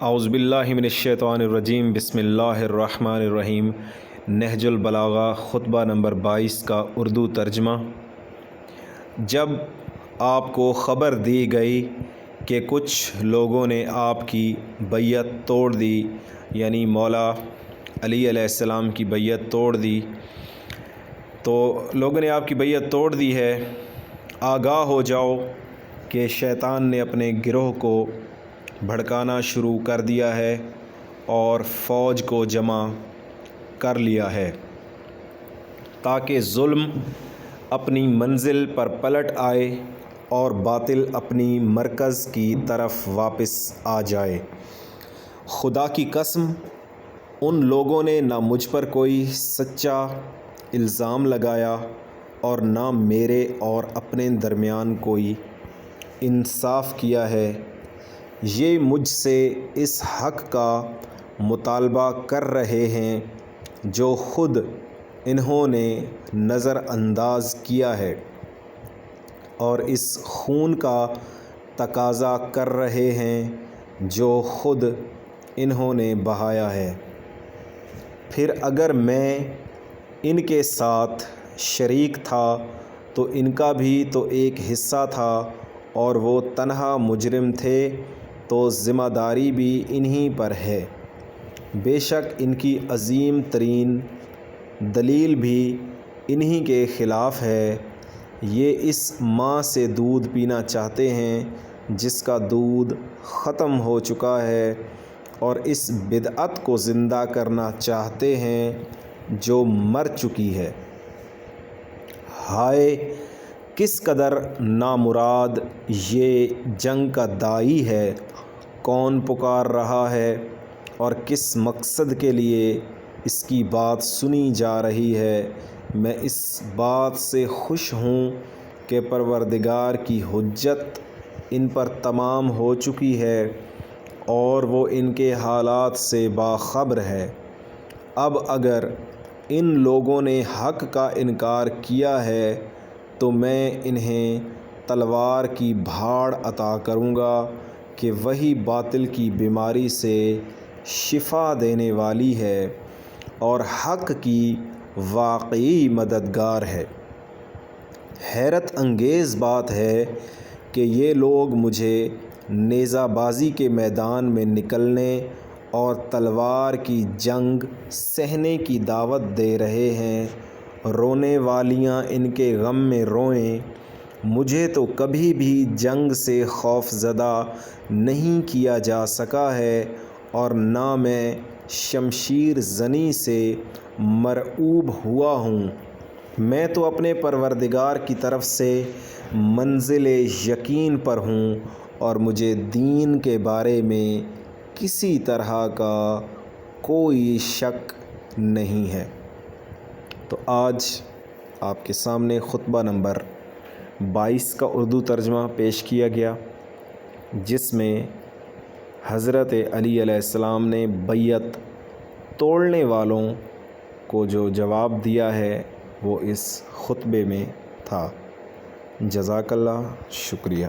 اعوذ باللہ من الشیطان الرجیم بسم اللہ الرحمن الرحیم۔ نہج البلاغہ خطبہ نمبر 22 کا اردو ترجمہ۔ جب آپ کو خبر دی گئی کہ کچھ لوگوں نے آپ کی بیعت توڑ دی، یعنی مولا علی علیہ السلام کی بیعت توڑ دی، تو لوگوں نے آپ کی بیعت توڑ دی ہے، آگاہ ہو جاؤ کہ شیطان نے اپنے گروہ کو بھڑکانا شروع کر دیا ہے اور فوج کو جمع کر لیا ہے تاکہ ظلم اپنی منزل پر پلٹ آئے اور باطل اپنی مرکز کی طرف واپس آ جائے۔ خدا کی قسم، ان لوگوں نے نہ مجھ پر کوئی سچا الزام لگایا اور نہ میرے اور اپنے درمیان کوئی انصاف کیا ہے۔ یہ مجھ سے اس حق کا مطالبہ کر رہے ہیں جو خود انہوں نے نظر انداز کیا ہے، اور اس خون کا تقاضا کر رہے ہیں جو خود انہوں نے بہایا ہے۔ پھر اگر میں ان کے ساتھ شریک تھا تو ان کا بھی تو ایک حصہ تھا، اور وہ تنہا مجرم تھے تو ذمہ داری بھی انہی پر ہے۔ بے شک ان کی عظیم ترین دلیل بھی انہی کے خلاف ہے۔ یہ اس ماں سے دودھ پینا چاہتے ہیں جس کا دودھ ختم ہو چکا ہے، اور اس بدعت کو زندہ کرنا چاہتے ہیں جو مر چکی ہے۔ ہائے! کس قدر نامراد یہ جنگ کا داعی ہے، کون پکار رہا ہے اور کس مقصد کے لیے اس کی بات سنی جا رہی ہے۔ میں اس بات سے خوش ہوں کہ پروردگار کی حجت ان پر تمام ہو چکی ہے اور وہ ان کے حالات سے باخبر ہے۔ اب اگر ان لوگوں نے حق کا انکار کیا ہے تو میں انہیں تلوار کی بھاڑ عطا کروں گا کہ وہی باطل کی بیماری سے شفا دینے والی ہے اور حق کی واقعی مددگار ہے۔ حیرت انگیز بات ہے کہ یہ لوگ مجھے نیزہ بازی کے میدان میں نکلنے اور تلوار کی جنگ سہنے کی دعوت دے رہے ہیں۔ رونے والیاں ان کے غم میں روئیں۔ مجھے تو کبھی بھی جنگ سے خوف زدہ نہیں کیا جا سکا ہے، اور نہ میں شمشیر زنی سے مرعوب ہوا ہوں۔ میں تو اپنے پروردگار کی طرف سے منزل یقین پر ہوں، اور مجھے دین کے بارے میں کسی طرح کا کوئی شک نہیں ہے۔ تو آج آپ کے سامنے خطبہ نمبر 22 کا اردو ترجمہ پیش کیا گیا، جس میں حضرت علی علیہ السلام نے بیعت توڑنے والوں کو جو جواب دیا ہے وہ اس خطبے میں تھا۔ جزاک اللہ، شکریہ۔